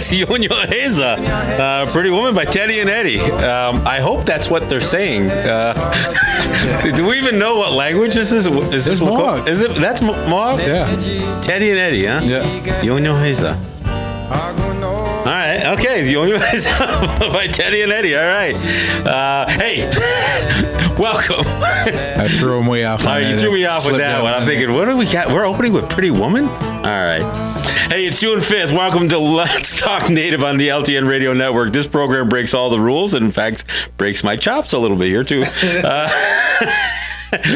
That's Yonyo Heza, Pretty Woman by Teddy and Eddie. I hope that's what they're saying. Do we even know what language this is? Is this Mohawk? Is it? That's Mohawk? Yeah. Teddy and Eddie, huh? Yeah. Yonyo Heza. All right, okay, Yonyo Heza by Teddy and Eddie. All right. Hey, welcome. I threw him way off. You threw me off with that one. I'm thinking, what do we got? We're opening with Pretty Woman? All right. Hey, it's June 5th. Welcome to Let's Talk Native on the LTN Radio Network. This program breaks all the rules and, in fact, breaks my chops a little bit here, too.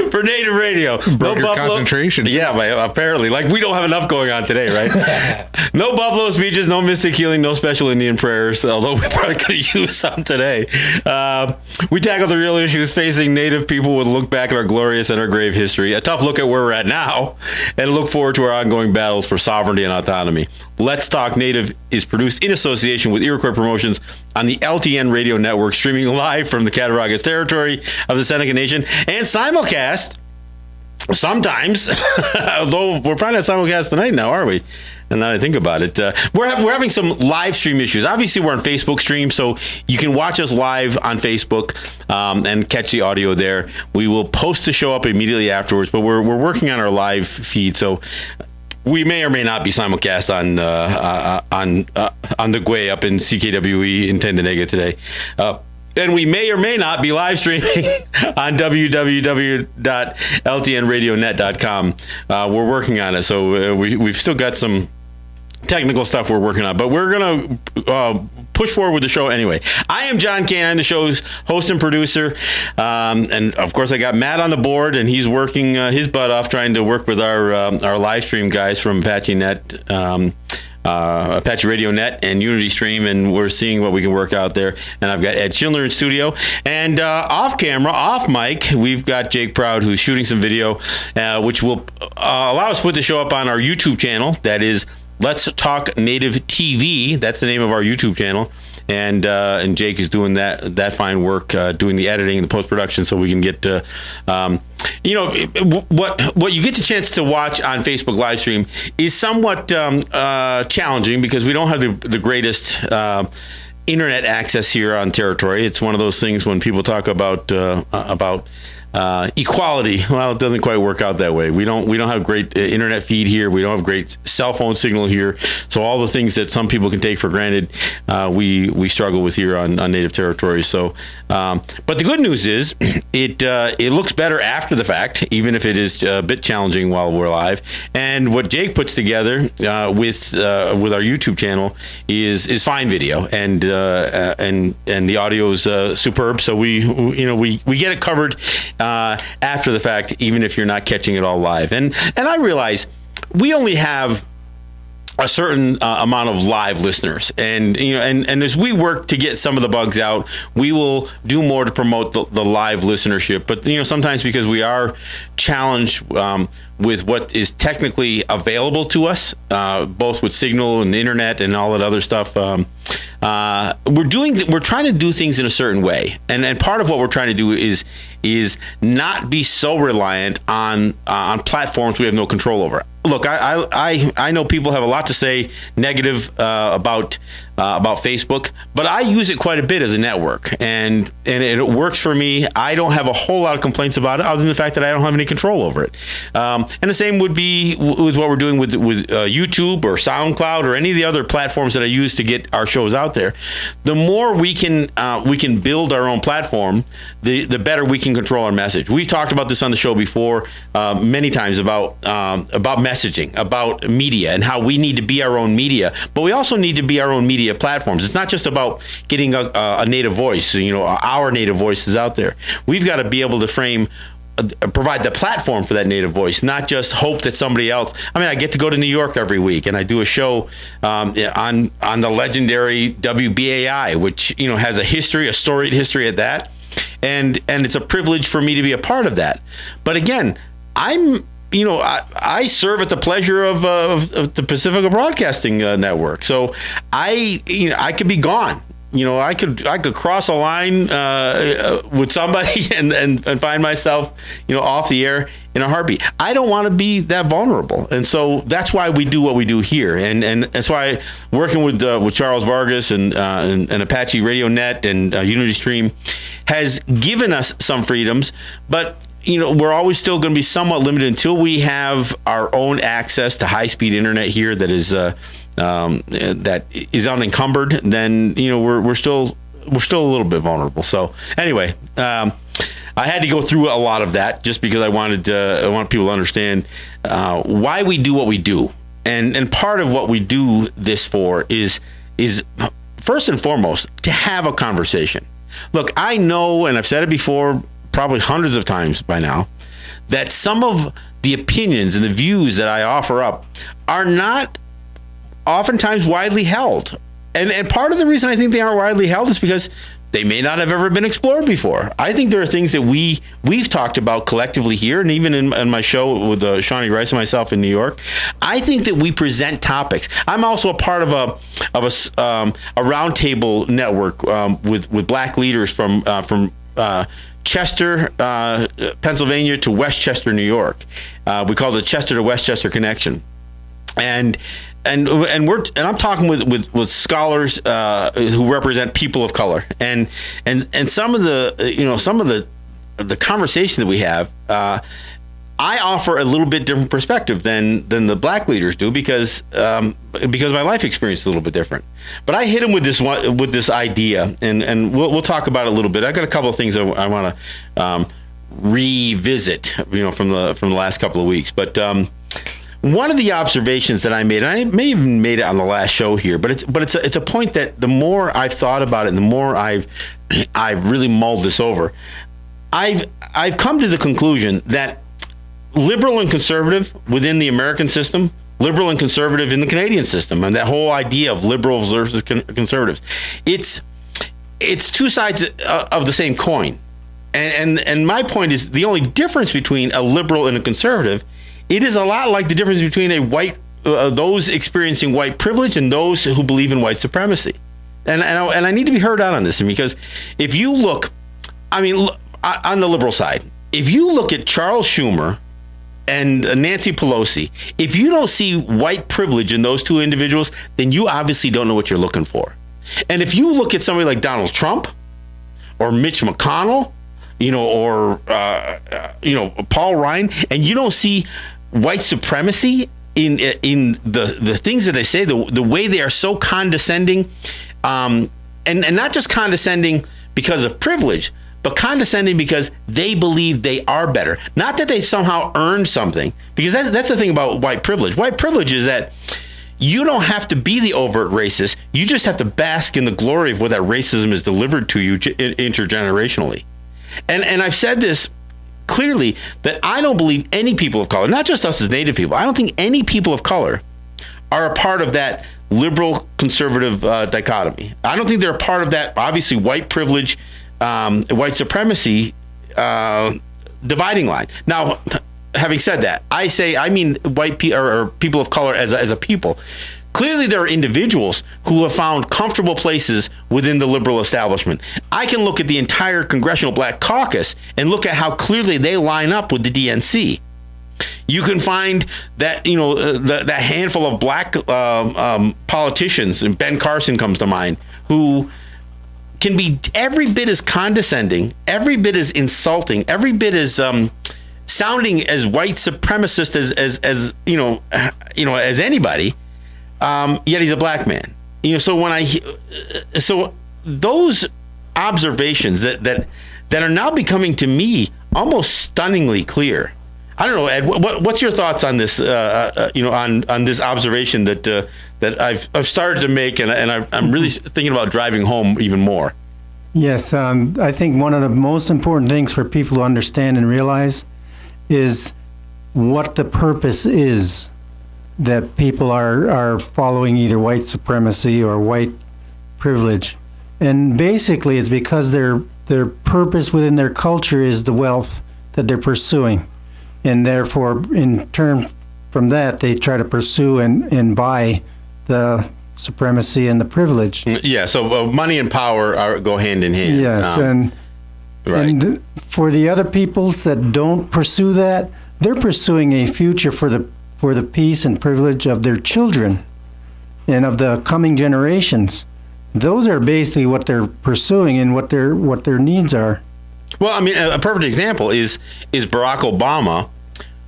For Native Radio. Broke your concentration. Yeah, apparently. Like, we don't have enough going on today, right? No buffalo speeches, no mystic healing, no special Indian prayers, although we probably could have used some today. We tackle the real issues facing Native people with a look back at our glorious and our grave history, a tough look at where we're at now, and a look forward to our ongoing battles for sovereignty and autonomy. Let's Talk Native is produced in association with Iroquois Promotions on the LTN Radio Network, streaming live from the Cattaraugus territory of the Seneca Nation, and simulcast sometimes, although we're probably not simulcast tonight now, are we? And now I think about it, we're having some live stream issues. Obviously, we're on Facebook stream, so you can watch us live on Facebook and catch the audio there. We will post the show up immediately afterwards, but we're working on our live feed, so we may or may not be simulcast on the Gwe up in CKWE in Tendenega today. And we may or may not be live streaming on www.ltnradionet.com. We're working on it, so we've still got some technical stuff we're working on, but we're going to push forward with the show anyway. I am John Kane. I'm the show's host and producer. And of course, I got Matt on the board, and he's working his butt off trying to work with our live stream guys from Apache Net, Apache Radio Net and Unity Stream, and we're seeing what we can work out there. And I've got Ed Schindler in studio, and off camera, off mic, we've got Jake Proud, who's shooting some video, which will allow us to put the show up on our YouTube channel. That is Let's Talk Native TV. That's the name of our YouTube channel. And Jake is doing that fine work, doing the editing and the post-production, so we can get what you get the chance to watch on Facebook live stream is somewhat challenging because we don't have the greatest internet access here on territory. It's one of those things when people talk about equality. Well, it doesn't quite work out that way. We don't have great internet feed here. We don't have great cell phone signal here. So all the things that some people can take for granted, we struggle with here on Native territory. So, but the good news is it looks better after the fact, even if it is a bit challenging while we're live. And what Jake puts together with our YouTube channel is fine video, and the audio is superb. So we get it covered after the fact, even if you're not catching it all live. And I realize we only have a certain amount of live listeners, and as we work to get some of the bugs out, we will do more to promote the live listenership. But sometimes because we are challenged with what is technically available to us, both with signal and internet and all that other stuff, we're trying to do things in a certain way, and part of what we're trying to do is not be so reliant on platforms we have no control over. Look, I know people have a lot to say negative about Facebook, but I use it quite a bit as a network, and it works for me. I don't have a whole lot of complaints about it, other than the fact that I don't have any control over it. And the same would be with what we're doing with YouTube or SoundCloud or any of the other platforms that I use to get our shows out there. The more we can build our own platform, the better we can control our message. We've talked about this on the show before many times about messaging, about media, and how we need to be our own media, but we also need to be our own media platforms. It's not just about getting a native voice, our native voices out there. We've got to be able to provide the platform for that native voice, not just hope that somebody else. I mean, I get to go to New York every week, and I do a show on the legendary WBAI, which has a storied history at that, and it's a privilege for me to be a part of that. But again, I serve at the pleasure of the Pacifica Broadcasting Network, so I could be gone I could cross a line with somebody and find myself, off the air in a heartbeat. I don't want to be that vulnerable, and so that's why we do what we do here, and that's why working with Charles Vargas and Apache Radio Net and Unity Stream has given us some freedoms, but we're always still going to be somewhat limited until we have our own access to high-speed internet here that is unencumbered. Then we're still a little bit vulnerable. So anyway, I had to go through a lot of that just because I want people to understand why we do what we do, and part of what we do this for is first and foremost to have a conversation. Look, I know, and I've said it before, probably hundreds of times by now, that some of the opinions and the views that I offer up are not oftentimes widely held. And part of the reason I think they aren't widely held is because they may not have ever been explored before. I think there are things that we've talked about collectively here, and even in my show with Shawnee Rice and myself in New York. I think that we present topics. I'm also a part of a roundtable network with black leaders from Chester, Pennsylvania to Westchester, New York. We call it the Chester to Westchester connection, and I'm talking with scholars who represent people of color, and some of the conversation that we have. I offer a little bit different perspective than the black leaders do because my life experience is a little bit different. But I hit them with this idea, and we'll talk about it a little bit. I got a couple of things I want to revisit, from the last couple of weeks. But one of the observations that I made, and I may have even made it on the last show here, but it's a point that the more I've thought about it, and the more I've really mulled this over, I've come to the conclusion that liberal and conservative within the American system, liberal and conservative in the Canadian system, and that whole idea of liberals versus conservatives, it's two sides of the same coin. And my point is, the only difference between a liberal and a conservative, it is a lot like the difference between a white those experiencing white privilege and those who believe in white supremacy. And I need to be heard out on this, because if you look, on the liberal side, if you look at Charles Schumer and Nancy Pelosi, if you don't see white privilege in those two individuals, then you obviously don't know what you're looking for. And if you look at somebody like Donald Trump or Mitch McConnell, or Paul Ryan, and you don't see white supremacy in the things that they say, the way they are so condescending, and not just condescending because of privilege, but condescending because they believe they are better. Not that they somehow earned something, because that's the thing about white privilege. White privilege is that you don't have to be the overt racist. You just have to bask in the glory of what that racism is delivered to you intergenerationally. And I've said this clearly, that I don't believe any people of color, not just us as Native people, I don't think any people of color are a part of that liberal conservative dichotomy. I don't think they're a part of that, obviously, white privilege, white supremacy dividing line. Now, having said that, I mean white or people of color as a people. Clearly, there are individuals who have found comfortable places within the liberal establishment. I can look at the entire Congressional Black Caucus and look at how clearly they line up with the DNC. You can find that, that handful of black politicians, and Ben Carson comes to mind, who can be every bit as condescending, every bit as insulting, every bit as sounding as white supremacist as anybody. Yet he's a black man. So those observations that are now becoming to me almost stunningly clear. I don't know, Ed. What's your thoughts on this? On this observation that I've started to make, and I'm really thinking about driving home even more. Yes, I think one of the most important things for people to understand and realize is what the purpose is that people are following either white supremacy or white privilege. And basically it's because their purpose within their culture is the wealth that they're pursuing. And therefore, in turn from that, they try to pursue and buy the supremacy and the privilege. Yeah, so money and power go hand in hand. Yes, right. and for the other peoples that don't pursue that, they're pursuing a future for the peace and privilege of their children and of the coming generations. Those are basically what they're pursuing and what their needs are. Well, I mean, a perfect example is Barack Obama,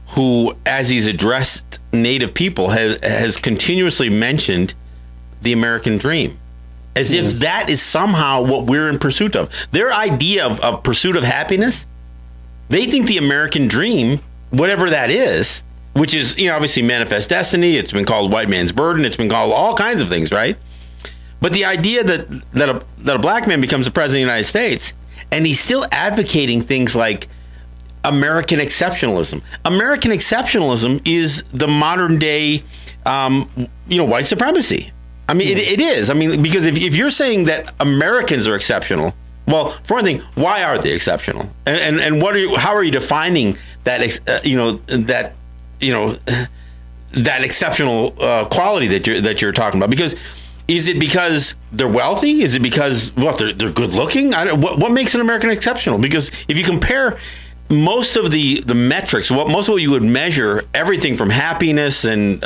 who, as he's addressed Native people, has continuously mentioned the American dream, as if that is somehow what we're in pursuit of. Their idea of pursuit of happiness, they think the American dream, whatever that is, which is, obviously manifest destiny, it's been called white man's burden, it's been called all kinds of things, right? But the idea that a black man becomes the president of the United States, and he's still advocating things like American exceptionalism. American exceptionalism is the modern day, white supremacy. I mean, it is. I mean, because if you're saying that Americans are exceptional, well, for one thing, why are they exceptional? And how are you defining that? That exceptional quality that you're talking about? Because is it because they're wealthy? Is it because they're good looking? What makes an American exceptional? Because if you compare most of the metrics, most of what you would measure, everything from happiness and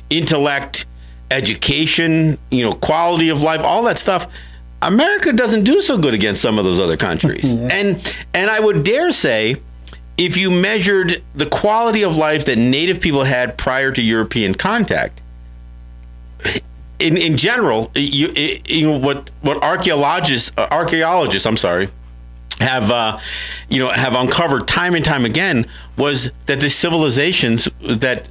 intellect, education, quality of life, all that stuff, America doesn't do so good against some of those other countries. Yeah. And I would dare say, if you measured the quality of life that Native people had prior to European contact, in general, what archaeologists have uncovered time and time again was that the civilizations that,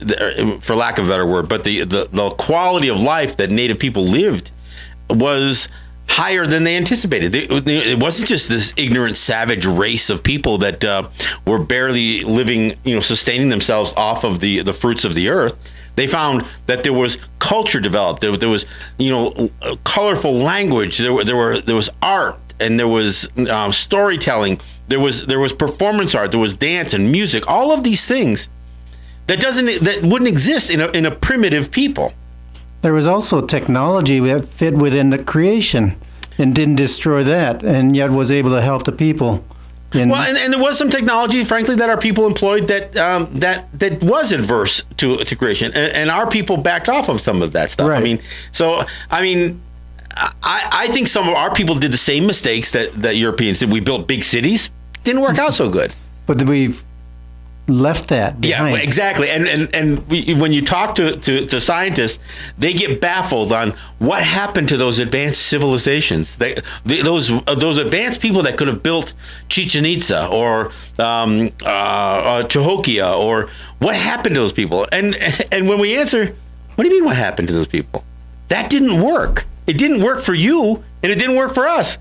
for lack of a better word, but the quality of life that Native people lived was higher than they anticipated. It wasn't just this ignorant, savage race of people that were barely living, sustaining themselves off of the fruits of the earth. They found that there was culture developed. There was, colorful language. There was art, and there was storytelling. There was performance art. There was dance and music. All of these things that wouldn't exist in a primitive people. There was also technology that fit within the creation and didn't destroy that, and yet was able to help the people. And there was some technology, frankly, that our people employed that was adverse to creation, and our people backed off of some of that stuff. Right. I think some of our people did the same mistakes that Europeans did. We built big cities, didn't work out so good. But we've left that behind. Yeah, exactly. When you talk to scientists, they get baffled on what happened to those advanced civilizations. Those advanced people that could have built Chichen Itza or Cahokia, or what happened to those people? And when we answer, what do you mean what happened to those people? That didn't work. It didn't work for you, and it didn't work for us.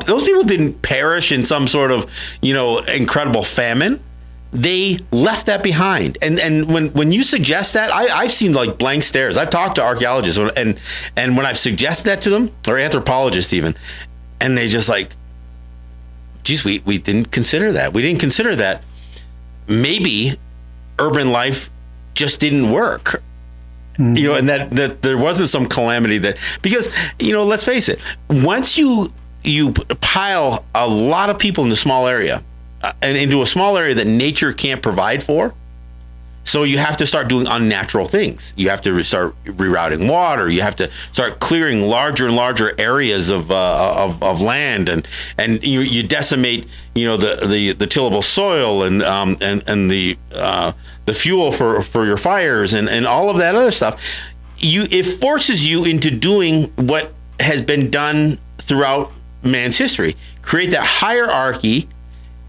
Those people didn't perish in some sort of incredible famine. They left that behind. And when you suggest that, I've seen like blank stares. I've talked to archaeologists, and when I've suggested that to them, or anthropologists even, and they just like, geez, we didn't consider that. We didn't consider that maybe urban life just didn't work. Mm-hmm. And that there wasn't some calamity because let's face it, once you pile a lot of people in a small area, and into a small area that nature can't provide for, so you have to start doing unnatural things. You have to start rerouting water. You have to start clearing larger and larger areas of land, and you decimate the tillable soil and the fuel for your fires and all of that other stuff. It forces you into doing what has been done throughout man's history. Create that hierarchy,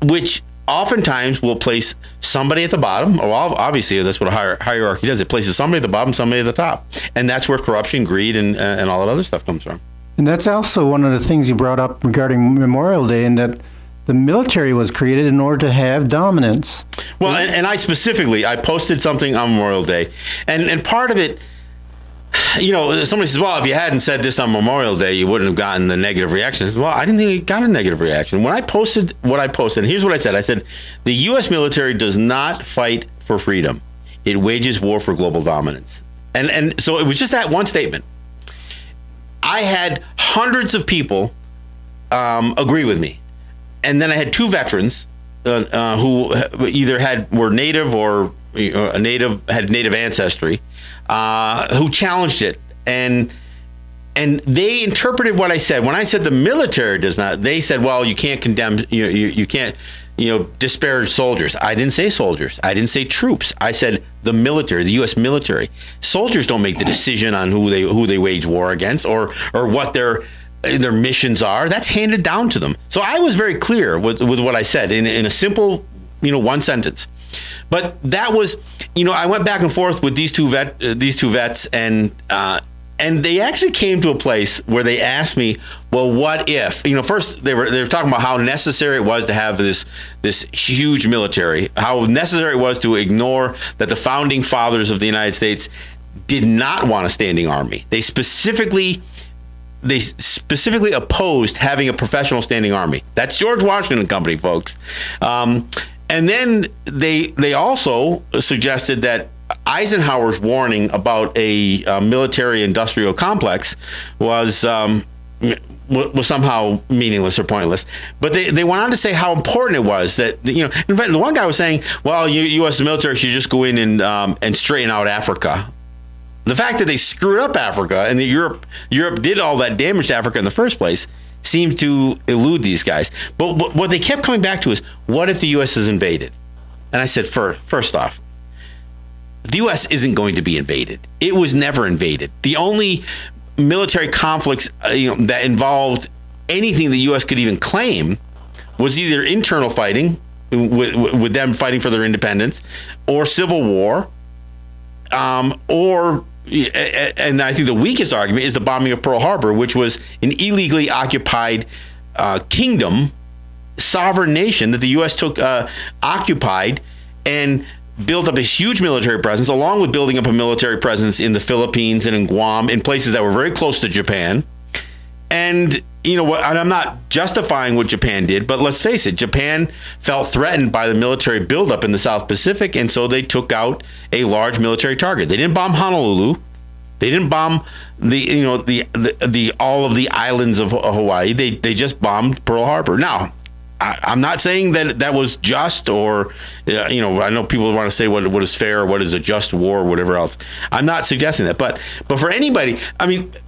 which oftentimes will place somebody at the bottom. Well, obviously, that's what a hierarchy does. It places somebody at the bottom, somebody at the top. And that's where corruption, greed, and all that other stuff comes from. And that's also one of the things you brought up regarding Memorial Day, and that the military was created in order to have dominance. Well, and I posted something on Memorial Day. And part of it, somebody says, well, if you hadn't said this on Memorial Day, you wouldn't have gotten the negative reaction. I said, well, I didn't think it got a negative reaction. When I posted what I posted, here's what I said. I said, the U.S. military does not fight for freedom. It wages war for global dominance. And so it was just that one statement. I had hundreds of people agree with me, and then I had 2 veterans who either were native or had native ancestry, who challenged it, and they interpreted what I said. When I said the military does not, they said, well, you can't condemn, you can't, disparage soldiers. I didn't say soldiers. I didn't say troops. I said the military, the U.S. military. Soldiers don't make the decision on who they wage war against or what their missions are. That's handed down to them. So I was very clear with what I said in a simple, one sentence. But that was, I went back and forth with these two vets, and they actually came to a place where they asked me, well, what if? First they were talking about how necessary it was to have this huge military, how necessary it was to ignore that the founding fathers of the United States did not want a standing army. They specifically opposed having a professional standing army. That's George Washington and Company, folks. And then they also suggested that Eisenhower's warning about a military-industrial complex was somehow meaningless or pointless. But they went on to say how important it was that, in fact, the one guy was saying, well, U.S. military should just go in and straighten out Africa. The fact that they screwed up Africa and that Europe did all that damage to Africa in the first place seemed to elude these guys. But what they kept coming back to is, what if the U.S. is invaded? And I said, first off, the U.S. isn't going to be invaded. It was never invaded. The only military conflicts that involved anything the U.S. could even claim was either internal fighting, with them fighting for their independence, or civil war, or, and I think the weakest argument is the bombing of Pearl Harbor, which was an illegally occupied kingdom, sovereign nation that the U.S. occupied and built up a huge military presence, along with building up a military presence in the Philippines and in Guam, in places that were very close to Japan. And and I'm not justifying what Japan did, but let's face it, Japan felt threatened by the military buildup in the South Pacific, and so they took out a large military target. They didn't bomb Honolulu. They didn't bomb the all of the islands of Hawaii. They just bombed Pearl Harbor. Now, I'm not saying that was just, or I know people want to say what is fair, what is a just war, or whatever else. I'm not suggesting that, but for anybody,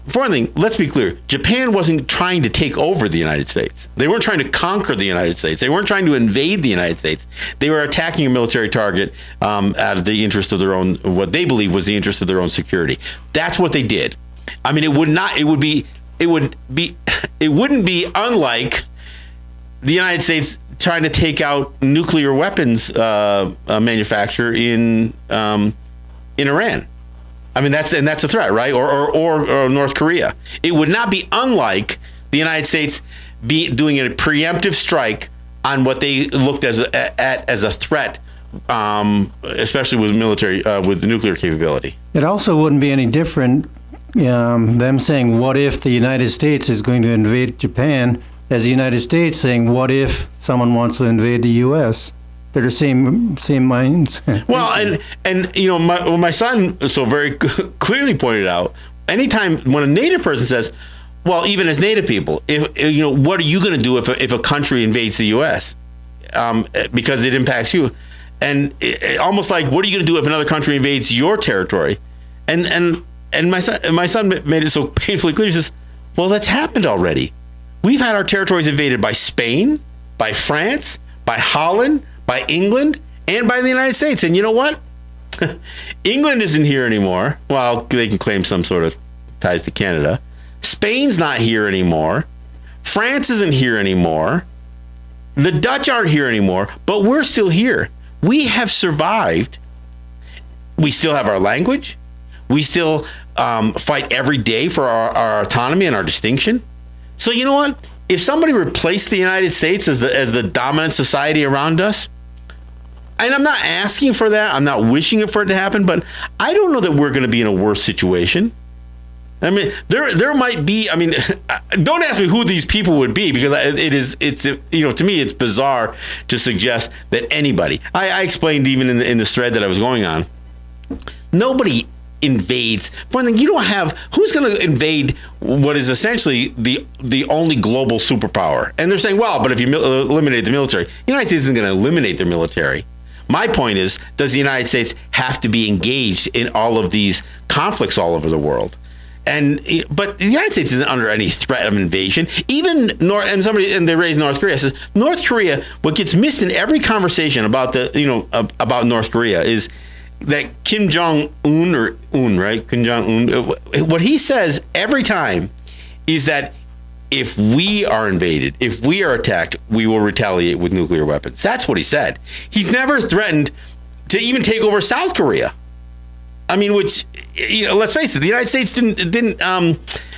for one thing, let's be clear: Japan wasn't trying to take over the United States. They weren't trying to conquer the United States. They weren't trying to invade the United States. They were attacking a military target out of the interest of their own, what they believe was the interest of their own security. That's what they did. It wouldn't be unlike the United States trying to take out nuclear weapons manufacture in Iran. That's a threat, right? Or North Korea. It would not be unlike the United States doing a preemptive strike on what they looked at as a threat, especially with with the nuclear capability. It also wouldn't be any different them saying, "What if the United States is going to invade Japan?" as the United States saying, what if someone wants to invade the U.S.? They're the same minds. Well, my son so very clearly pointed out, anytime when a Native person says, well, even as Native people, what are you going to do if a country invades the U.S. Because it impacts you? And almost like, what are you going to do if another country invades your territory? And my son made it so painfully clear. He says, well, that's happened already. We've had our territories invaded by Spain, by France, by Holland, by England, and by the United States. And you know what? England isn't here anymore. Well, they can claim some sort of ties to Canada. Spain's not here anymore. France isn't here anymore. The Dutch aren't here anymore, but we're still here. We have survived. We still have our language. We still fight every day for our autonomy and our distinction. So you know what? If somebody replaced the United States as the dominant society around us, and I'm not asking for that, I'm not wishing for it to happen, but I don't know that we're going to be in a worse situation. There might be. Don't ask me who these people would be, because it's to me it's bizarre to suggest that anybody. I explained even in this thread that I was going on. Nobody invades. For one thing, you don't have who's going to invade what is essentially the only global superpower. And they're saying, well, but if you eliminate the military, the United States isn't going to eliminate their military. My point is, does the United States have to be engaged in all of these conflicts all over the world? But the United States isn't under any threat of invasion. Even they raise North Korea. Says North Korea. What gets missed in every conversation about about North Korea is that Kim Jong Un, right? Kim Jong Un. What he says every time is that if we are invaded, if we are attacked, we will retaliate with nuclear weapons. That's what he said. He's never threatened to even take over South Korea. I mean, which, let's face it, the United States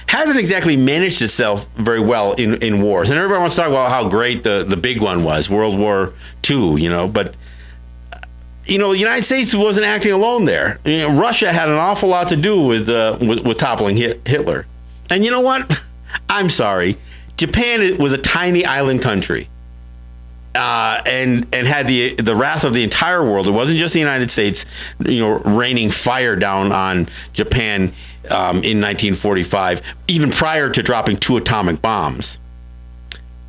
hasn't exactly managed itself very well in wars. And everybody wants to talk about how great the big one was, World War II, but the United States wasn't acting alone there. Russia had an awful lot to do with toppling Hitler. And you know what? I'm sorry. Japan was a tiny island country. And had the wrath of the entire world. It wasn't just the United States, raining fire down on Japan in 1945, even prior to dropping 2 atomic bombs.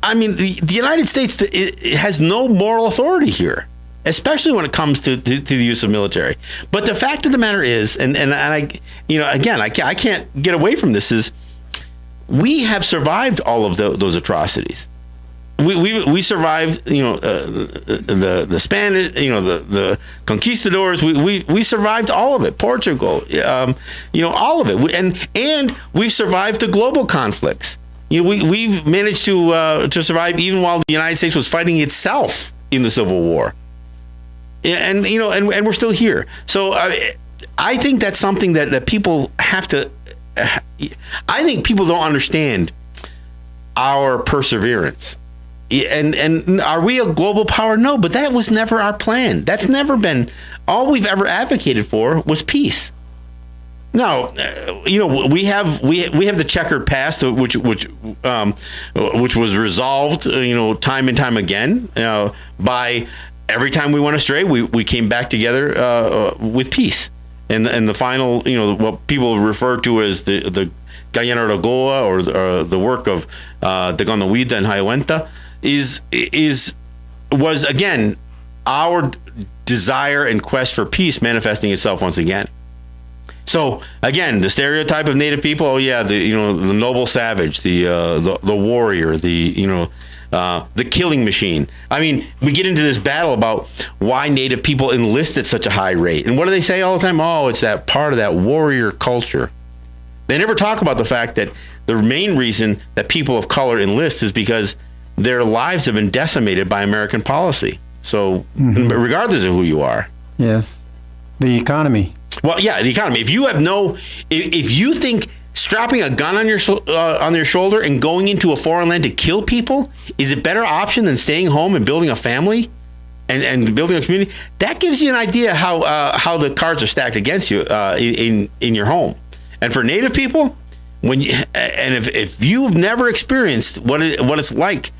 I mean, the United States it has no moral authority here, especially when it comes to the use of military. But the fact of the matter is, and I, again, I can't get away from this, is we have survived all of those atrocities. We survived, the Spanish, the conquistadors. We survived all of it. Portugal, all of it, and we've survived the global conflicts. We've managed to survive even while the United States was fighting itself in the Civil War, and we're still here. So I think that's something that people have to. I think people don't understand our perseverance. And are we a global power? No, but that was never our plan. That's never been all we've ever advocated for was peace. Now, we have the checkered past, which was resolved, time and time again by every time we went astray, we came back together with peace. And the final, what people refer to as the Gallina-Rogoa or the work of Dagón Huida and Hayawenta was again our desire and quest for peace manifesting itself once again. So again, the stereotype of Native people, the noble savage, the warrior, the killing machine. I mean, we get into this battle about why Native people enlist at such a high rate. And what do they say all the time? Oh, it's that part of that warrior culture. They never talk about the fact that the main reason that people of color enlist is because their lives have been decimated by American policy. So regardless of who you are. Yes. The economy. Well, yeah, the economy. If you think strapping a gun on your shoulder and going into a foreign land to kill people is a better option than staying home and building a family and building a community, that gives you an idea how the cards are stacked against you in your home. And for Native people, if you've never experienced what it's like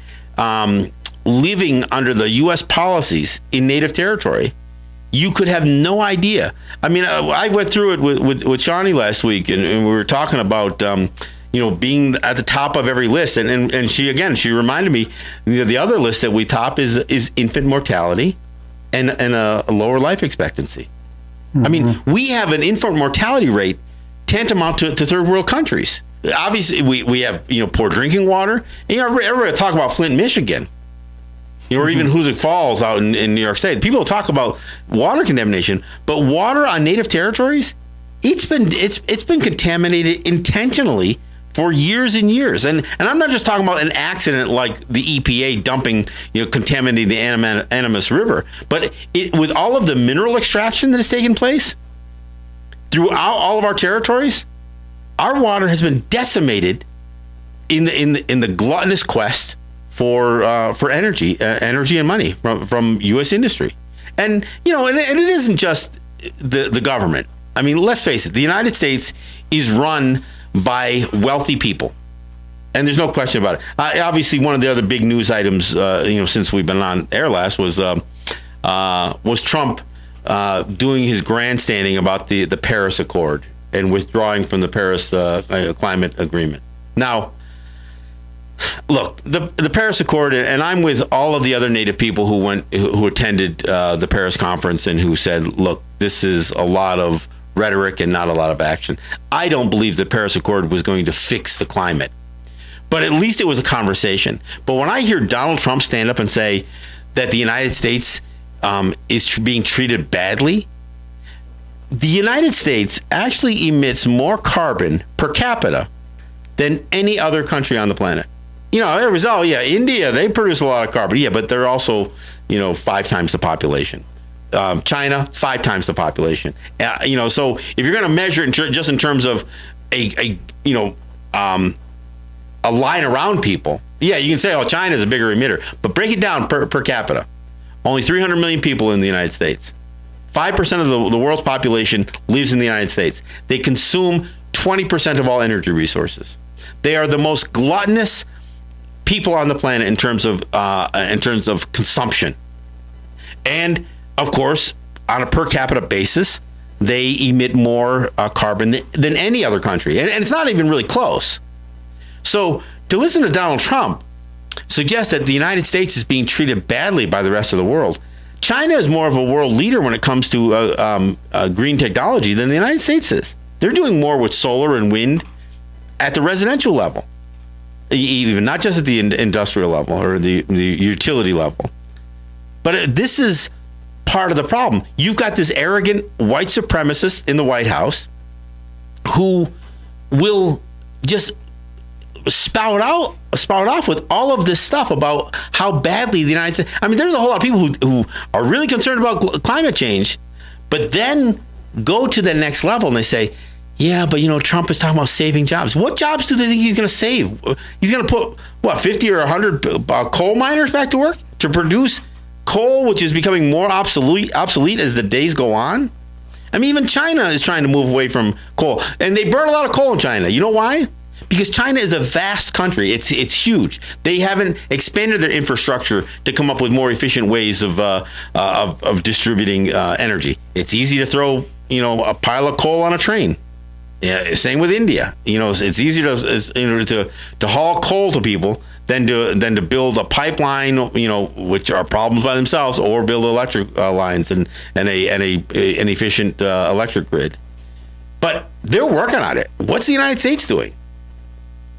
living under the U.S. policies in Native territory, you could have no idea. I mean, I went through it with Shawnee last week, and we were talking about being at the top of every list, and she reminded me the other list that we top is infant mortality and a lower life expectancy. I mean, we have an infant mortality rate tantamount to third world countries. Obviously, we have poor drinking water. And, everybody talk about Flint, Michigan, or even Hoosick Falls out in New York State. People talk about water contamination, but water on Native territories, it's been contaminated intentionally for years and years. And I'm not just talking about an accident like the EPA dumping, contaminating the Animas River, but with all of the mineral extraction that has taken place throughout all of our territories, our water has been decimated in the gluttonous quest for energy and money from U.S. industry, and it isn't just the government. I mean, let's face it, the United States is run by wealthy people, and there's no question about it. Obviously, one of the other big news items, since we've been on air last was Trump doing his grandstanding about the Paris Accord and withdrawing from the Paris climate agreement. Now, look, the Paris Accord, and I'm with all of the other Native people who attended the Paris conference and who said, look, this is a lot of rhetoric and not a lot of action. I don't believe the Paris Accord was going to fix the climate, but at least it was a conversation. But when I hear Donald Trump stand up and say that the United States is being treated badly, the United States actually emits more carbon per capita than any other country on the planet. You know, there was, India, they produce a lot of carbon. Yeah, but they're also, 5 times the population. China, 5 times the population. So if you're going to measure it just in terms of a line around people, yeah, you can say, China is a bigger emitter, but break it down per capita. Only 300 million people in the United States. 5% of the world's population lives in the United States. They consume 20% of all energy resources. They are the most gluttonous people on the planet in terms of consumption. And of course, on a per capita basis, they emit more carbon than any other country. And it's not even really close. So to listen to Donald Trump suggest that the United States is being treated badly by the rest of the world. China is more of a world leader when it comes to green technology than the United States is. They're doing more with solar and wind at the residential level, even not just at the industrial level or the utility level. But this is part of the problem. You've got this arrogant white supremacist in the White House who will just spout off with all of this stuff about how badly the United States. I mean, there's a whole lot of people who are really concerned about climate change, but then go to the next level and they say, yeah, but Trump is talking about saving jobs. What jobs do they think he's going to save? He's going to put 50 or 100 coal miners back to work to produce coal, which is becoming more obsolete as the days go on. I mean, even China is trying to move away from coal, and they burn a lot of coal in China. You know why? Because China is a vast country. It's huge. They haven't expanded their infrastructure to come up with more efficient ways of distributing energy. It's easy to throw a pile of coal on a train. Yeah, same with India. It's easier to haul coal to people than to build a pipeline. Which are problems by themselves, or build electric lines and an efficient electric grid. But they're working on it. What's the United States doing?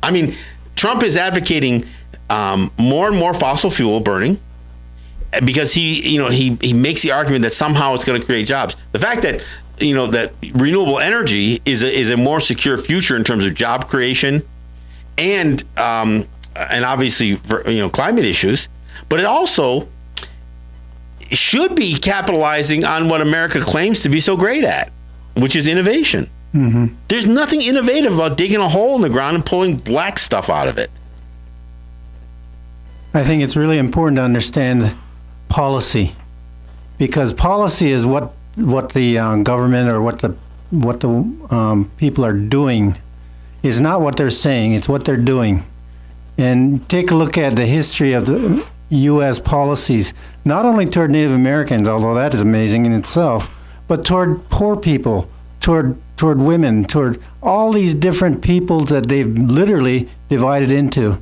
I mean, Trump is advocating more and more fossil fuel burning because he makes the argument that somehow it's going to create jobs. The fact that that renewable energy is a more secure future in terms of job creation and obviously for climate issues, but it also should be capitalizing on what America claims to be so great at, which is innovation. Mm-hmm. There's nothing innovative about digging a hole in the ground and pulling black stuff out of it. I think it's really important to understand policy, because policy is what the government or what the people are doing. Is not what they're saying; it's what they're doing. And take a look at the history of the U.S. policies, not only toward Native Americans, although that is amazing in itself, but toward poor people, toward women, toward all these different peoples that they've literally divided into.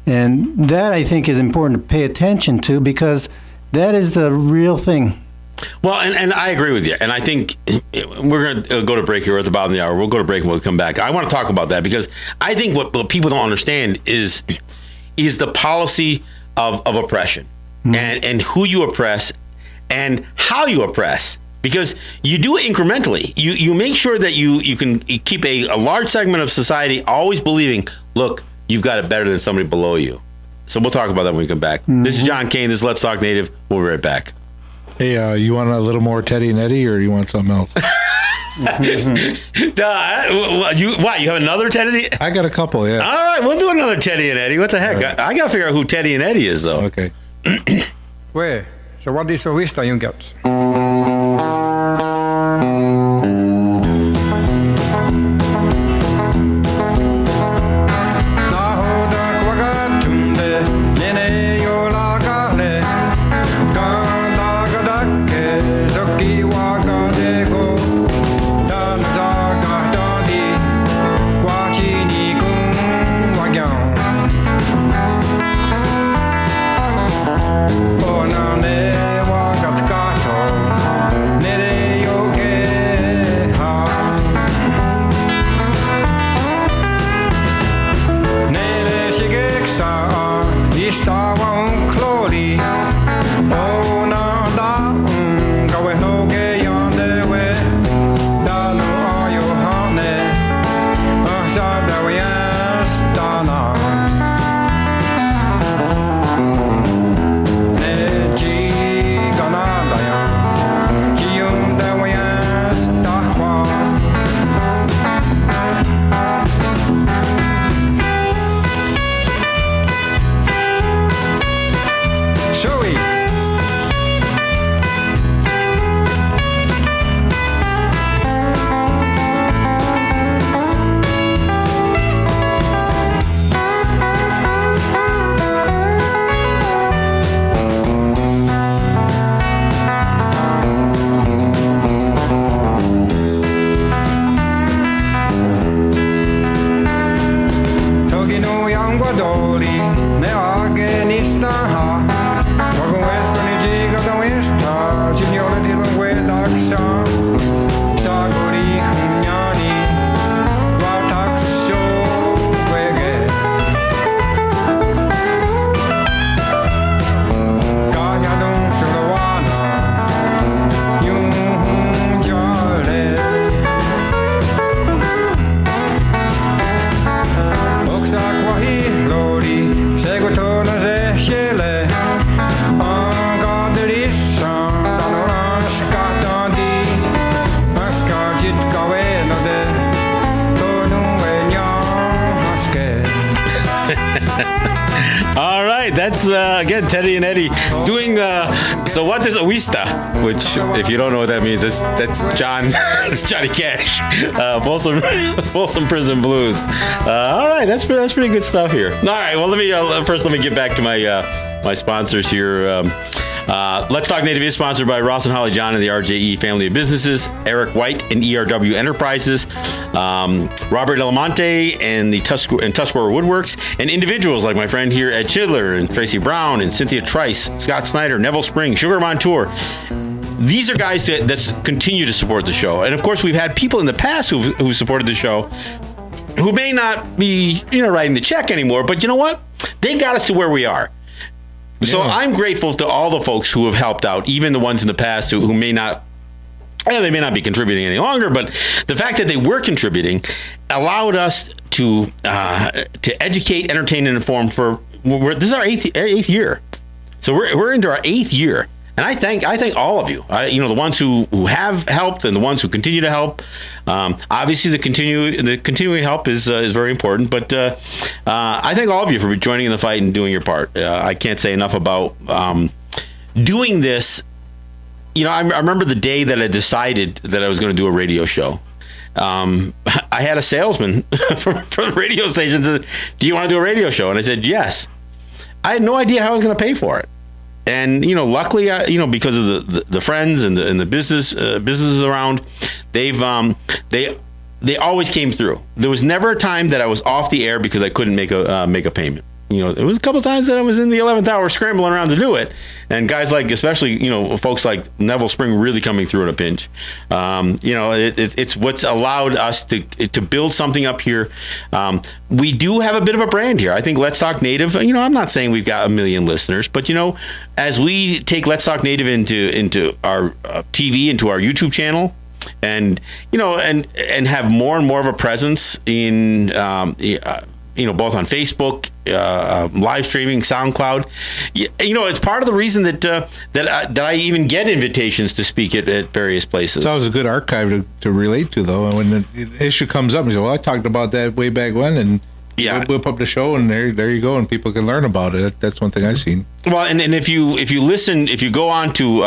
And that, I think, is important to pay attention to, because that is the real thing. Well, and I agree with you. And I think we're going to go to break here at the bottom of the hour. We'll go to break and we'll come back. I want to talk about that because I think what people don't understand is the policy of oppression, and who you oppress and how you oppress. Because you do it incrementally. You make sure that you can keep a large segment of society always believing, look, you've got it better than somebody below you. So we'll talk about that when we come back. Mm-hmm. This is John Kane. This is Let's Talk Native. We'll be right back. Hey, you want a little more Teddy and Eddie, or you want something else? You have another Teddy? I got a couple, yeah. All right, we'll do another Teddy and Eddie. What the heck? Right. I got to figure out who Teddy and Eddie is, though. Okay. Well, så vad det så visste jag inte. Kiwa That's again Teddy and Eddie doing. So what is Oista? Which, if you don't know what that means, that's John. It's Johnny Cash. Folsom Prison Blues. All right, that's pretty good stuff here. All right, well let me get back to my sponsors here. Let's Talk Native is sponsored by Ross and Holly John and the RJE family of businesses, Eric White and ERW Enterprises, Robert Delamonte and Tuscarora Woodworks, and individuals like my friend here Ed Chidler and Tracy Brown and Cynthia Trice, Scott Snyder, Neville Spring, Sugar Montour. These are guys that continue to support the show. And of course, we've had people in the past who supported the show who may not be writing the check anymore, but you know what? They got us to where we are. So I'm grateful to all the folks who have helped out, even the ones in the past who may not, they may not be contributing any longer, but the fact that they were contributing allowed us to educate, entertain, and inform this is our eighth year. So we're into our 8th year. And I thank all of you. The ones who have helped and the ones who continue to help. Obviously, the continuing help is very important. But I thank all of you for joining in the fight and doing your part. I can't say enough about doing this. I remember the day that I decided that I was going to do a radio show. I had a salesman from the radio station said, "Do you want to do a radio show?" And I said, "Yes." I had no idea how I was going to pay for it. And luckily, because of the friends and the businesses around, they always came through. There was never a time that I was off the air because I couldn't make a payment. There was a couple of times that I was in the 11th hour scrambling around to do it, and guys like, especially folks like Neville Spring really coming through in a pinch. It's what's allowed us to build something up here. We do have a bit of a brand here. I think Let's Talk Native. I'm not saying we've got 1 million listeners, but as we take Let's Talk Native into our TV, into our YouTube channel, and have more and more of a presence in both on Facebook, live streaming, SoundCloud. It's part of the reason that I even get invitations to speak at various places. It's always a good archive to relate to, though. And when the issue comes up, you say, "Well, I talked about that way back when," and we'll whip up the show, and there you go, and people can learn about it. That's one thing I've seen. Well, and if you listen, if you go on to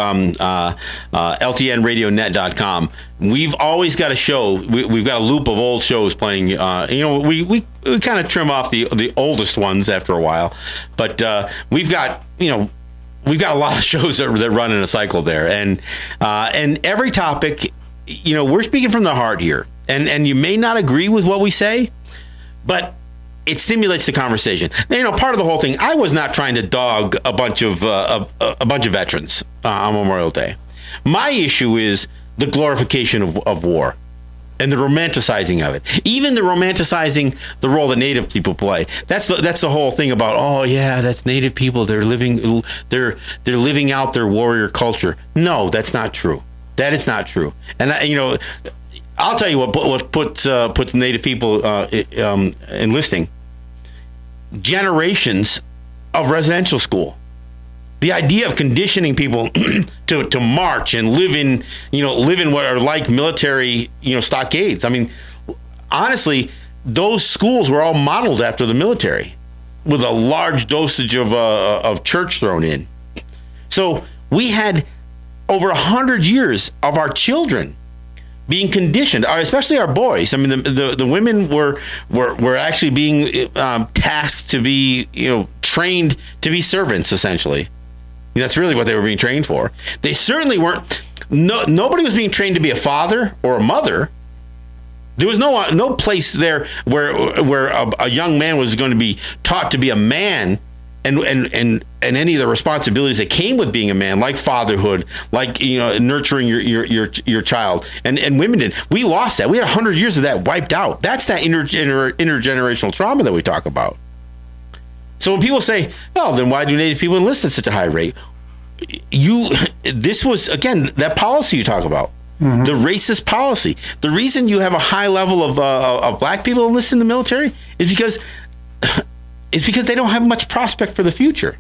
LTNradionet.com, we've always got a show. We've got a loop of old shows playing. We kind of trim off the oldest ones after a while, but we've got a lot of shows that run in a cycle there, and every topic, we're speaking from the heart here, and you may not agree with what we say, but it stimulates the conversation. Part of the whole thing, I was not trying to dog a bunch of veterans on Memorial Day. My issue is the glorification of war and the romanticizing of it. Even the romanticizing the role that Native people play. That's the whole thing about, oh yeah, that's Native people. They're living out their warrior culture. No, that's not true. That is not true. And I'll tell you what puts Native people enlisting. Generations of residential school. The idea of conditioning people to march and live in what are like military stockades. I mean, honestly, those schools were all modeled after the military, with a large dosage of church thrown in. So we had over 100 years of our children being conditioned, especially our boys. I mean, the women were actually being tasked to be, trained to be servants, essentially. That's really what they were being trained for. They certainly weren't. Nobody was being trained to be a father or a mother. There was no place there where a young man was going to be taught to be a man. And any of the responsibilities that came with being a man, like fatherhood, like nurturing your child, and women did. We lost that. We had 100 years of that wiped out. That's that intergenerational trauma that we talk about. So when people say, "Oh, then why do Native people enlist at such a high rate?" This was again that policy you talk about, the racist policy. The reason you have a high level of black people enlist in the military is because they don't have much prospect for the future.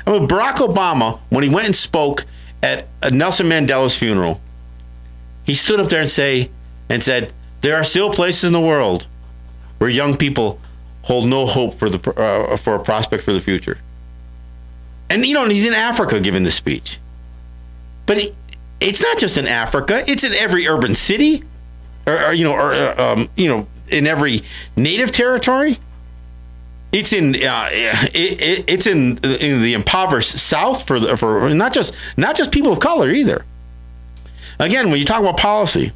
I mean, Barack Obama, when he went and spoke at Nelson Mandela's funeral, he stood up there and said, "There are still places in the world where young people hold no hope for a prospect for the future." And he's in Africa giving the speech. But it's not just in Africa; it's in every urban city, or in every native territory. It's in it's in the impoverished South for not just people of color either. Again, when you talk about policy,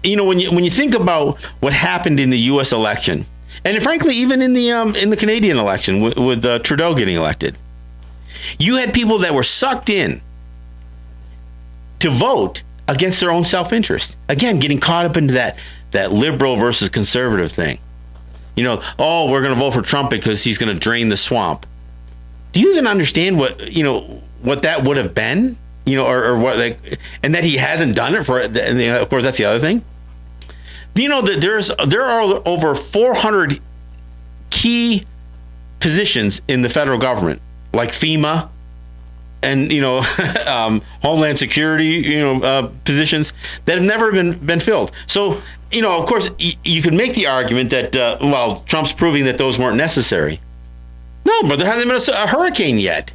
when you think about what happened in the U.S. election, and frankly, even in the Canadian election with Trudeau getting elected, you had people that were sucked in to vote against their own self-interest. Again, getting caught up into that liberal versus conservative thing. We're going to vote for Trump because he's going to drain the swamp. Do you even understand what that would have been? Or what, and that he hasn't done it for. Of course, that's the other thing. That there are over 400 key positions in the federal government, like FEMA and Homeland Security positions that have never been filled. So of course you could make the argument that Trump's proving that those weren't necessary. No, but there hasn't been a hurricane yet.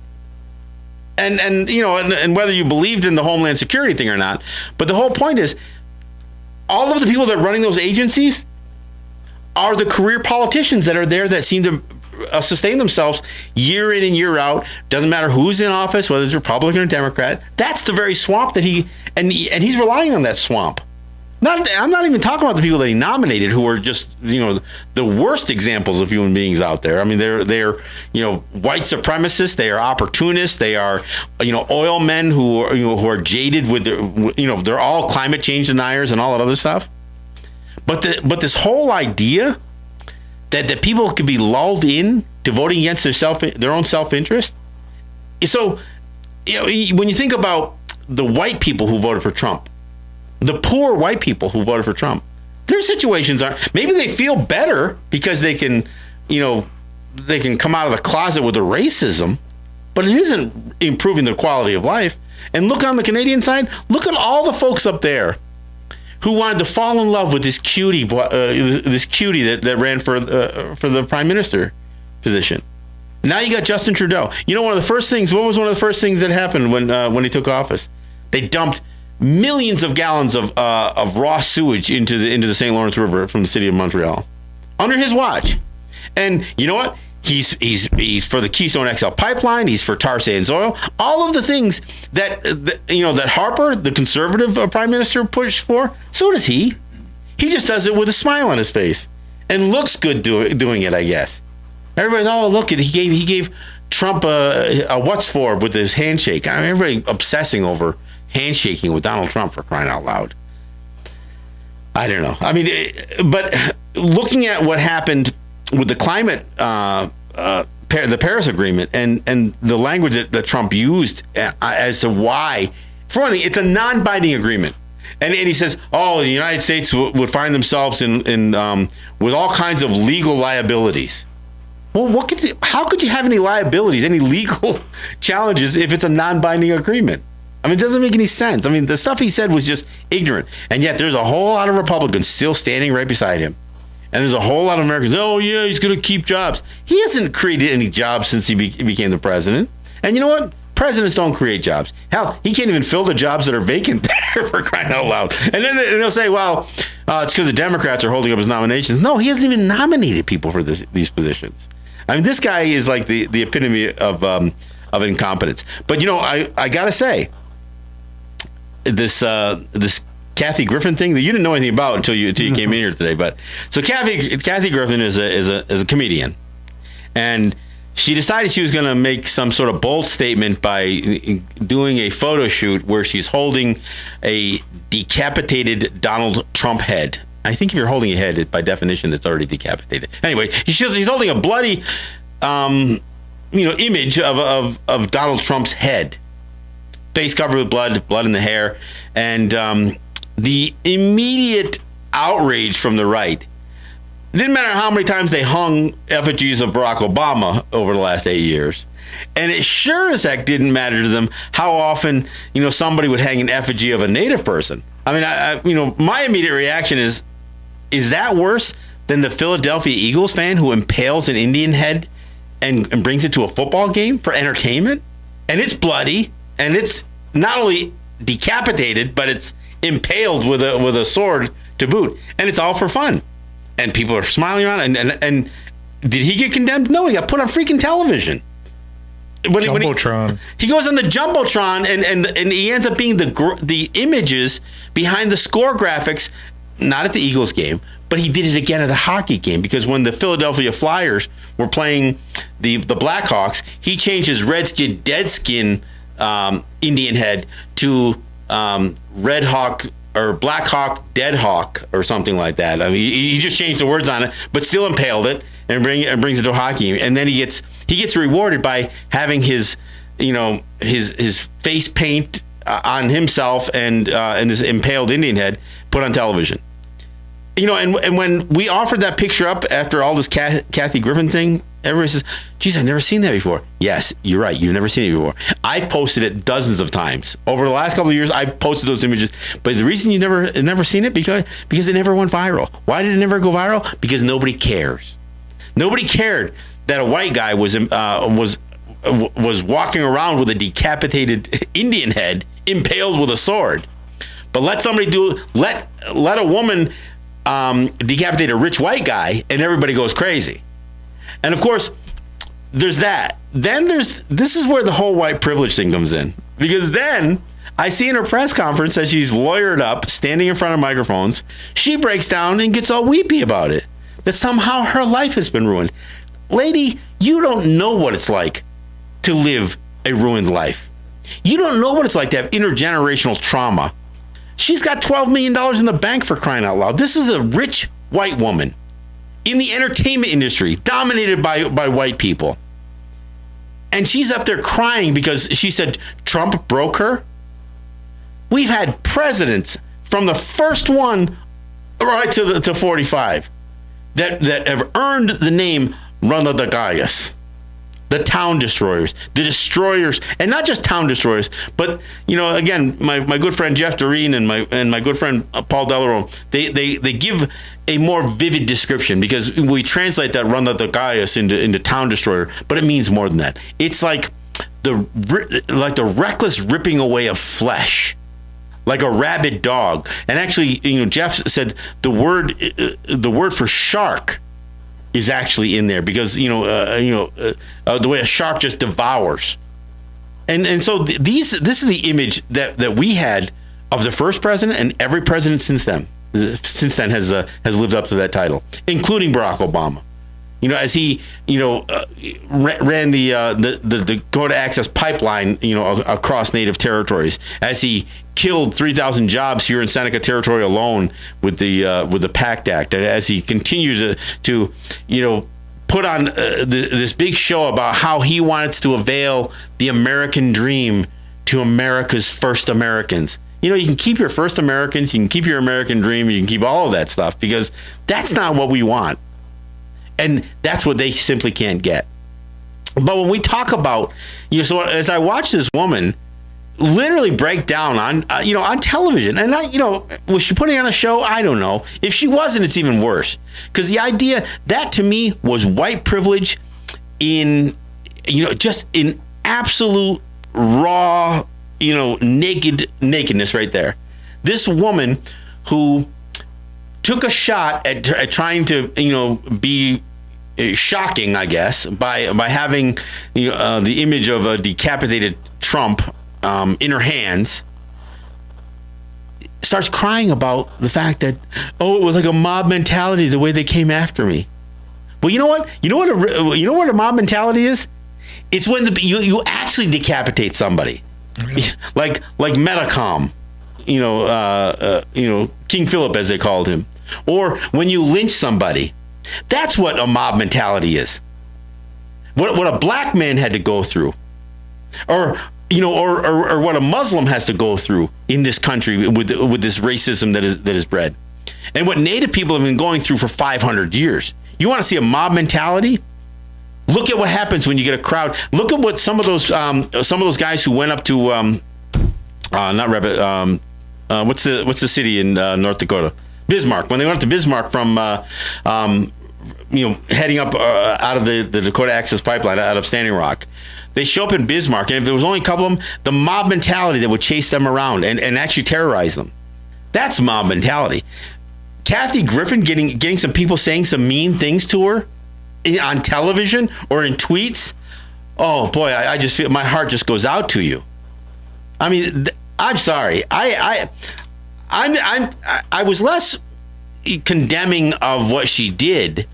And whether you believed in the Homeland Security thing or not, but the whole point is, all of the people that are running those agencies are the career politicians that are there that seem to sustain themselves year in and year out. Doesn't matter who's in office, whether it's Republican or Democrat. That's the very swamp that he's relying on that swamp. I'm not even talking about the people that he nominated, who are just the worst examples of human beings out there. I mean, they're white supremacists. They are opportunists. They are oil men who are jaded with they're all climate change deniers and all that other stuff. But this whole idea that people could be lulled in to voting against their own self-interest. So when you think about the white people who voted for Trump, the poor white people who voted for Trump, their situations maybe they feel better because they can come out of the closet with their racism, but it isn't improving their quality of life. And look on the Canadian side, look at all the folks up there who wanted to fall in love with this cutie that ran for the prime minister position. Now you got Justin Trudeau. What was one of the first things that happened when he took office? They dumped millions of gallons of raw sewage into the St. Lawrence River from the city of Montreal under his watch. And you know what? He's for the Keystone XL pipeline. He's for tar sands oil. All of the things that Harper, the conservative prime minister, pushed for. So does he. He just does it with a smile on his face and looks good doing it, I guess. Everybody's, look, he gave Trump a what's for with his handshake. I mean, everybody obsessing over handshaking with Donald Trump, for crying out loud. I don't know. I mean, but looking at what happened with the climate, the Paris Agreement, and the language that Trump used as to why, for one thing, it's a non-binding agreement. And he says, the United States would find themselves in with all kinds of legal liabilities. Well, how could you have any liabilities, any legal challenges if it's a non-binding agreement? I mean, it doesn't make any sense. I mean, the stuff he said was just ignorant. And yet there's a whole lot of Republicans still standing right beside him. And there's a whole lot of Americans, he's going to keep jobs. He hasn't created any jobs since he became the president. And you know what? Presidents don't create jobs. Hell, he can't even fill the jobs that are vacant there, for crying out loud. And then they'll say, it's because the Democrats are holding up his nominations. No, he hasn't even nominated people for these positions. I mean, this guy is like the epitome of incompetence. But, I got to say, this Kathy Griffin thing that you didn't know anything about until you came in here today. But so Kathy Griffin is a comedian, and she decided she was going to make some sort of bold statement by doing a photo shoot where she's holding a decapitated Donald Trump head. I think if you're holding a head, by definition, it's already decapitated. Anyway, he's holding a bloody, image of Donald Trump's head, face covered with blood in the hair, and the immediate outrage from the right. It didn't matter how many times they hung effigies of Barack Obama over the last 8 years. And it sure as heck didn't matter to them how often, somebody would hang an effigy of a native person. I mean, my immediate reaction is that worse than the Philadelphia Eagles fan who impales an Indian head and brings it to a football game for entertainment, and it's bloody, and it's not only decapitated, but it's impaled with a sword to boot, and it's all for fun, and people are smiling around. And did he get condemned? No, he got put on freaking television. Jumbotron. He goes on the Jumbotron, and he ends up being the images behind the score graphics, not at the Eagles game, but he did it again at the hockey game, because when the Philadelphia Flyers were playing the Blackhawks, he changed his Redskin Deadskin Indian head to Red Hawk or Black Hawk Dead Hawk or something like that. I mean, he just changed the words on it, but still impaled it and brings it to a hockey game. And then he gets rewarded by having his face paint on himself and this impaled Indian head put on television. And when we offered that picture up after all this Kathy Griffin thing, everybody says, geez, I've never seen that before. Yes, you're right. You've never seen it before. I posted it dozens of times. Over the last couple of years, I've posted those images. But the reason you never seen it, because it never went viral. Why did it never go viral? Because nobody cares. Nobody cared that a white guy was walking around with a decapitated Indian head impaled with a sword. But let a woman decapitate a rich white guy, and everybody goes crazy. And of course, there's that. Then this is where the whole white privilege thing comes in, because then I see in her press conference that she's lawyered up, standing in front of microphones. She breaks down and gets all weepy about it, that somehow her life has been ruined. Lady, you don't know what it's like to live a ruined life. You don't know what it's like to have intergenerational trauma. She's got $12 million in the bank, for crying out loud. This is a rich white woman in the entertainment industry, dominated by white people. And she's up there crying because she said Trump broke her. We've had presidents from the first one right to 45 that have earned the name Runadagayas. The town destroyers, the destroyers, and not just town destroyers, but again, my good friend Jeff Doreen and my good friend Paul Delarome, they give a more vivid description, because we translate that "run the Gaius" into town destroyer, but it means more than that. It's like the reckless ripping away of flesh, like a rabid dog. And actually, Jeff said the word for shark is actually in there, because the way a shark just devours, and so this is the image that we had of the first president, and every president since then has lived up to that title, including Barack Obama. As he ran the Dakota Access Pipeline across Native territories, as he killed 3,000 jobs here in Seneca Territory alone with the PACT Act, as he continues to put on this big show about how he wants to avail the American dream to America's first Americans. You can keep your first Americans, you can keep your American dream, you can keep all of that stuff, because that's not what we want. And that's what they simply can't get. But when we talk about, so as I watch this woman literally break down on television, and was she putting on a show? I don't know. If she wasn't, it's even worse. Because the idea, that to me was white privilege in, just in absolute raw, nakedness right there. This woman who took a shot at trying to, be shocking, I guess, by having the image of a decapitated Trump in her hands, starts crying about the fact that, it was like a mob mentality, the way they came after me. Well, you know what? You know what a mob mentality is? It's when you actually decapitate somebody, like Metacom, King Philip, as they called him, or when you lynch somebody. That's what a mob mentality is. What a black man had to go through, or what a Muslim has to go through in this country with this racism that is bred, and what Native people have been going through for 500 years. You want to see a mob mentality? Look at what happens when you get a crowd. Look at what some of those guys who went up to what's the city in North Dakota? Bismarck. When they went up to Bismarck from heading up out of the Dakota Access Pipeline out of Standing Rock. They show up in Bismarck, and if there was only a couple of them, the mob mentality that would chase them around and actually terrorize them. That's mob mentality. Kathy Griffin getting some people saying some mean things to her on television or in tweets. Oh boy, I just feel my heart just goes out to you. I mean, I'm sorry. I was less condemning of what she did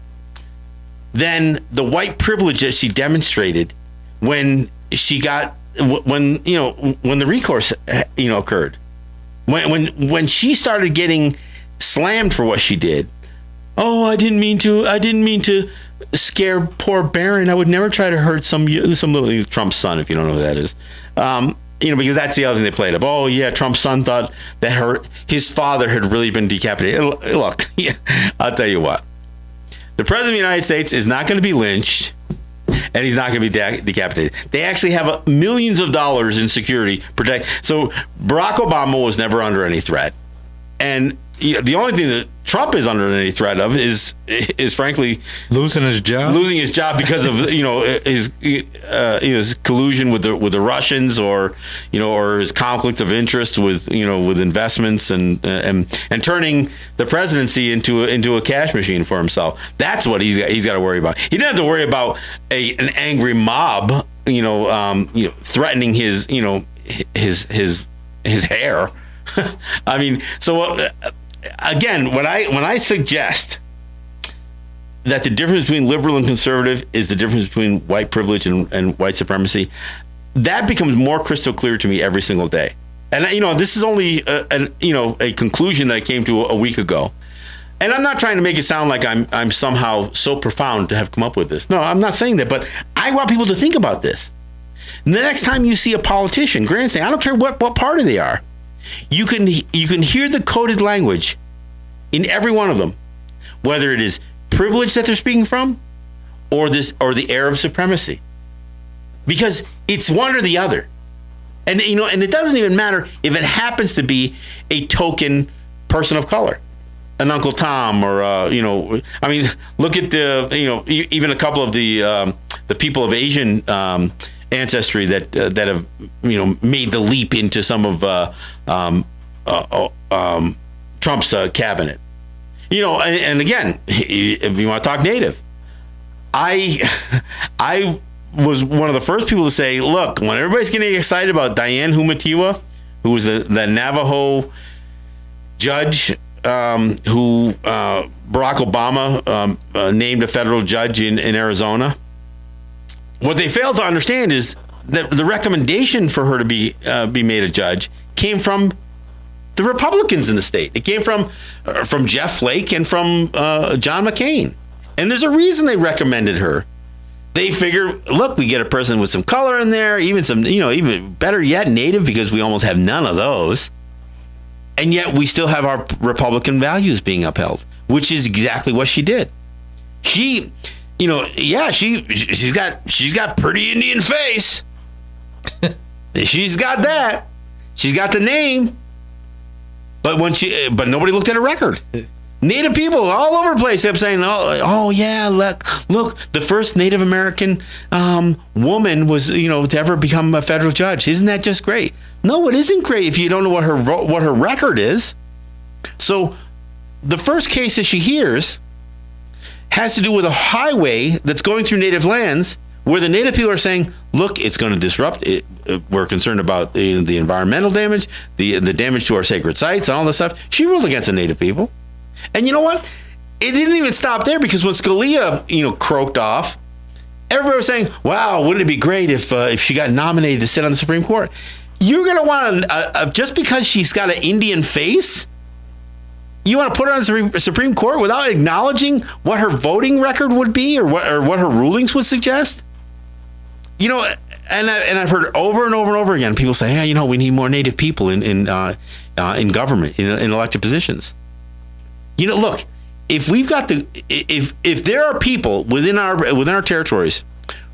than the white privilege that she demonstrated when she got when the recourse occurred. When she started getting slammed for what she did. Oh, I didn't mean to scare poor Barron. I would never try to hurt some little Trump's son, if you don't know who that is. Because that's the other thing they played up. Oh yeah, Trump's son thought that his father had really been decapitated. Look, I'll tell you what. The president of the United States is not going to be lynched, and he's not going to be decapitated. They actually have millions of dollars in security protect. So Barack Obama was never under any threat, and the only thing that Trump is under any threat of is frankly losing his job because of his collusion with the Russians or his conflict of interest with investments and turning the presidency into a cash machine for himself. That's what he's got to worry about. He doesn't have to worry about an angry mob threatening his hair. I mean, so. Again, when I suggest that the difference between liberal and conservative is the difference between white privilege and white supremacy, that becomes more crystal clear to me every single day. And this is only a conclusion that I came to a week ago. And I'm not trying to make it sound like I'm somehow so profound to have come up with this. No, I'm not saying that, but I want people to think about this. And the next time you see a politician grandstanding, I don't care what party they are. You can hear the coded language in every one of them, whether it is privilege that they're speaking from, or the air of supremacy, because it's one or the other, and it doesn't even matter if it happens to be a token person of color, an Uncle Tom, or I mean, look at even a couple of the people of Asian ancestry that have made the leap into some of Trump's cabinet. And again, if you want to talk Native, I was one of the first people to say, look, when everybody's getting excited about Diane Humatiwa, who was the Navajo judge who Barack Obama named a federal judge in Arizona. What they failed to understand is that the recommendation for her to be made a judge came from the Republicans in the state. It came from Jeff Flake and from John McCain. And there's a reason they recommended her. They figure, look, we get a person with some color in there, even some, even better yet, Native, because we almost have none of those. And yet we still have our Republican values being upheld, which is exactly what she did. She's got pretty Indian face. She's got that. She's got the name. But but nobody looked at her record. Native people all over the place kept saying, "Oh yeah, look, the first Native American woman was, to ever become a federal judge. Isn't that just great?" No, it isn't great if you don't know what her record is. So, the first case that she hears has to do with a highway that's going through Native lands where the Native people are saying, look, it's going to disrupt it. We're concerned about the environmental damage, the damage to our sacred sites and all this stuff. She ruled against the Native people. And you know what? It didn't even stop there, because when Scalia, croaked off, everybody was saying, wow, wouldn't it be great if she got nominated to sit on the Supreme Court? You're going to want just because she's got an Indian face, you want to put her on the Supreme Court without acknowledging what her voting record would be or what her rulings would suggest? And I've heard over and over and over again, people say, yeah, we need more Native people in government, in elected positions. Look, if we've got if there are people within our territories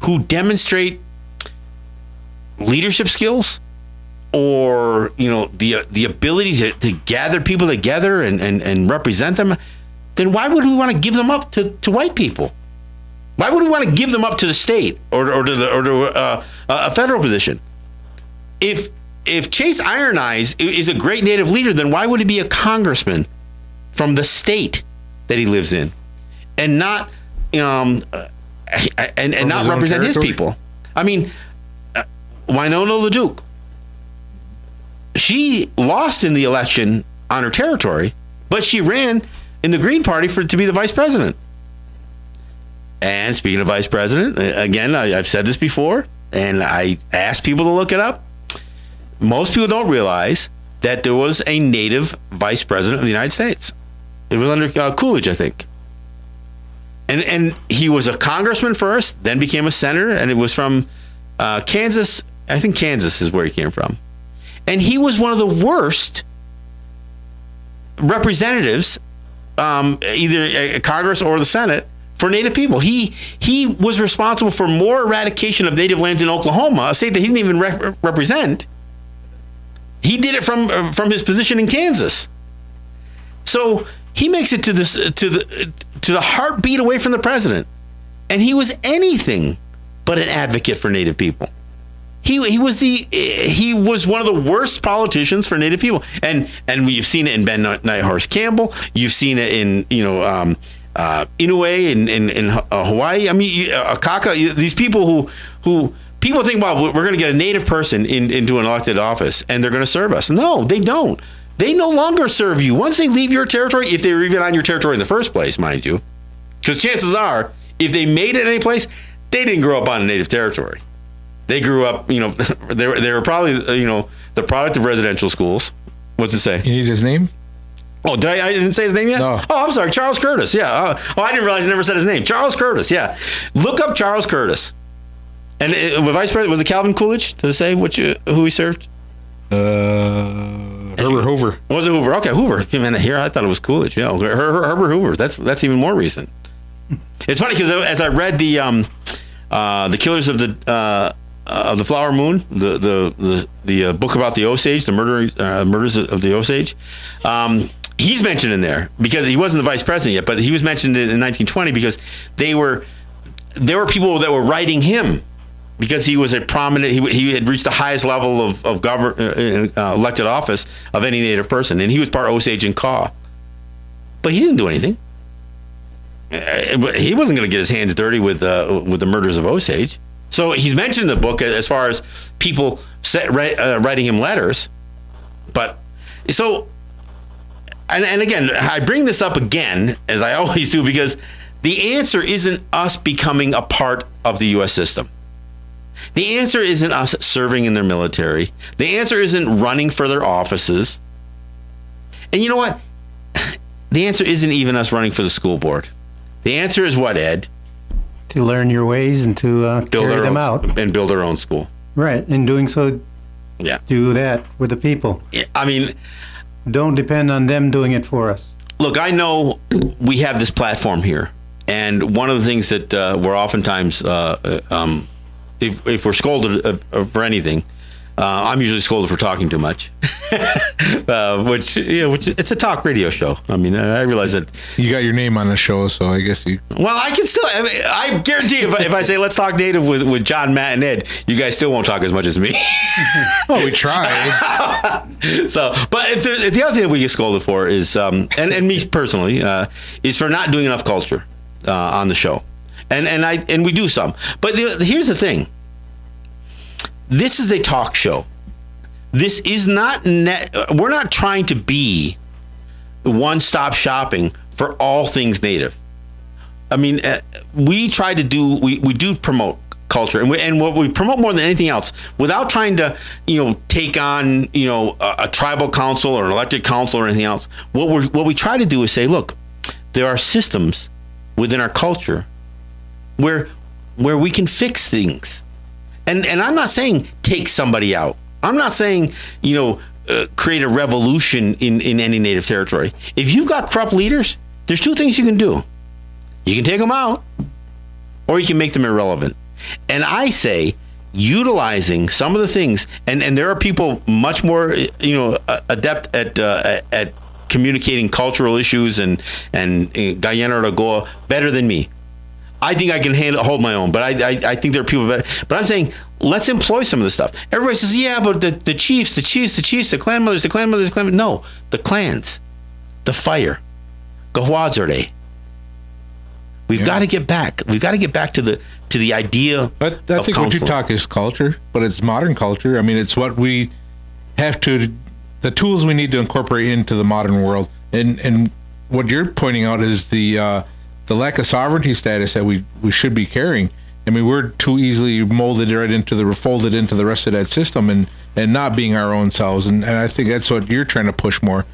who demonstrate leadership skills, or the ability to gather people together and represent them, then why would we want to give them up to white people? Why would we want to give them up to the state or to a federal position? If Chase Iron Eyes is a great Native leader, then why would he be a congressman from the state that he lives in, and not not represent his people? I mean, Winona LaDuke, she lost in the election on her territory, but she ran in the Green Party to be the vice president. And speaking of vice president, again, I've said this before, and I asked people to look it up. Most people don't realize that there was a native vice president of the United States. It was under Coolidge, I think. And he was a congressman first, then became a senator, and it was from Kansas. I think Kansas is where he came from. And he was one of the worst representatives, either Congress or the Senate, for Native people. He was responsible for more eradication of native lands in Oklahoma, a state that he didn't even represent. He did it from his position in Kansas. So he makes it to the heartbeat away from the president, and he was anything but an advocate for Native people. He was one of the worst politicians for Native people, and you've seen it in Ben Nighthorse Campbell. You've seen it in Inouye in Hawaii. I mean, Akaka. These people who people think, well, we're going to get a Native person into an elected office and they're going to serve us. No, they don't. They no longer serve you once they leave your territory. If they were even on your territory in the first place, mind you, because chances are, if they made it any place, they didn't grow up on a Native territory. They grew up, they were probably, the product of residential schools. What's it say? You need his name? Oh, I didn't say his name yet? No. Oh, I'm sorry. Charles Curtis. Yeah. I didn't realize I never said his name. Charles Curtis. Yeah. Look up Charles Curtis. And the vice president, was it Calvin Coolidge? Does it say who he served? Herbert Hoover. Was it Hoover? Okay, Hoover. Here, I thought it was Coolidge. Yeah, Herbert Hoover. That's even more recent. It's funny because as I read the Killers of the Flower Moon, the book about the Osage, the murders of the Osage, he's mentioned in there because he wasn't the vice president yet, but he was mentioned in 1920 because there were people that were writing him because he was a prominent. He had reached the highest level of elected office of any Native person, and he was part Osage and Kaw. But he didn't do anything. He wasn't going to get his hands dirty with the murders of Osage. So he's mentioned in the book as far as people writing him letters. But so, and again, I bring this up again, as I always do, because the answer isn't us becoming a part of the U.S. system. The answer isn't us serving in their military. The answer isn't running for their offices. And you know what? The answer isn't even us running for the school board. The answer is what, Ed? To learn your ways and to carry them out. And build our own school. Right. In doing so, do that with the people. Yeah, I mean, don't depend on them doing it for us. Look, I know we have this platform here. And one of the things that we're oftentimes, if we're scolded for anything, I'm usually scolded for talking too much, which it's a talk radio show. I mean, I realize that you got your name on the show, so I guess you. Well, I can still. I guarantee if I say let's talk Native with John, Matt, and Ed, you guys still won't talk as much as me. Well, we tried. So, but if the other thing that we get scolded for is, and me personally, is for not doing enough culture on the show, and we do some. But here's the thing. This is a talk show. This is not we're not trying to be one-stop shopping for all things Native. I mean, we do promote culture, and what we promote more than anything else, without trying to, take on, a tribal council or an elected council or anything else. What we try to do is say, look, there are systems within our culture where we can fix things. And I'm not saying take somebody out. I'm not saying, create a revolution in any Native territory. If you've got corrupt leaders, there's two things you can do. You can take them out, or you can make them irrelevant. And I say, utilizing some of the things, and there are people much more, adept at communicating cultural issues and Guyana or Goa better than me. I think I can hold my own, but I think there are people better. But I'm saying, let's employ some of this stuff. Everybody says, yeah, but the chiefs, the clan mothers, No, the clans, the fire, Gahwazerde. We've got to get back. We've got to get back to the idea. But I think what you talk is culture, but it's modern culture. I mean, it's what we have to, the tools we need to incorporate into the modern world. And what you're pointing out is the lack of sovereignty status that we should be carrying. I mean, we're too easily folded into the rest of that system and not being our own selves. And I think that's what you're trying to push more.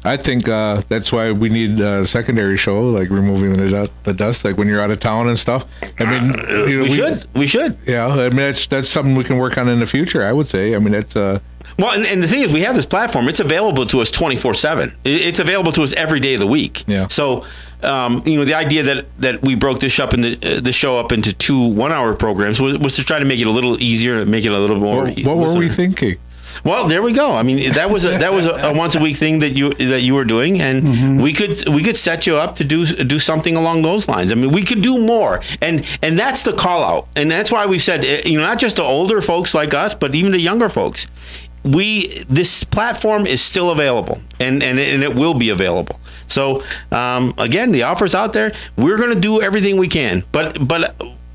I think that's why we need a secondary show, like removing the dust, like when you're out of town and stuff. I mean, we should. Yeah, I mean, that's something we can work on in the future, I would say. I mean, it's well, and the thing is, we have this platform. It's available to us 24/7. It's available to us every day of the week. Yeah. So, the idea that we broke this up the show up into 2 1-hour programs was to try to make it a little easier, make it a little more. What were we thinking? Well, there we go. I mean, that was a once a week thing that you were doing, and we could set you up to do something along those lines. I mean, we could do more, and that's the call out, and that's why we've said, not just to older folks like us, but even to younger folks. This platform is still available, and it will be available. So again, the offer's out there. We're going to do everything we can, but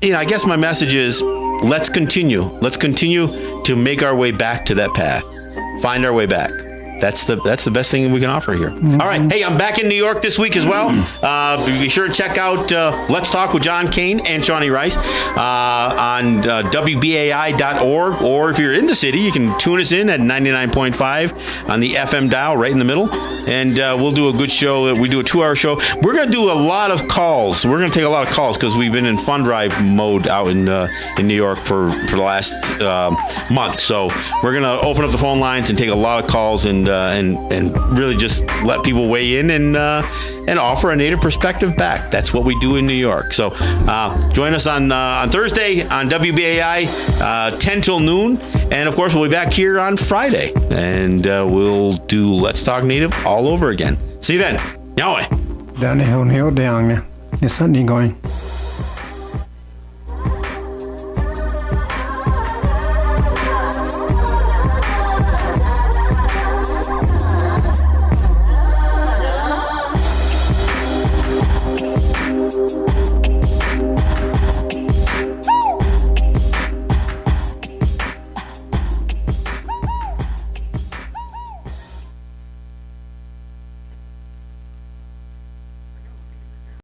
I guess my message is, let's continue to make our way back to that path, find our way back. That's the best thing we can offer here. All right. Hey, I'm back in New York this week as well. Be sure to check out Let's Talk with John Kane and Shawnee Rice on WBAI.org. Or if you're in the city, you can tune us in at 99.5 on the FM dial right in the middle. And we'll do a good show. We do a 2-hour show. We're going to do a lot of calls. We're going to take a lot of calls because we've been in fund drive mode out in New York for the last month. So we're going to open up the phone lines and take a lot of calls and really just let people weigh in and offer a Native perspective back. That's what we do in New York. So join us on Thursday on WBAI 10 till noon. And, of course, we'll be back here on Friday. And we'll do Let's Talk Native all over again. See you then. Yahweh. Down the hill, down. It's something going.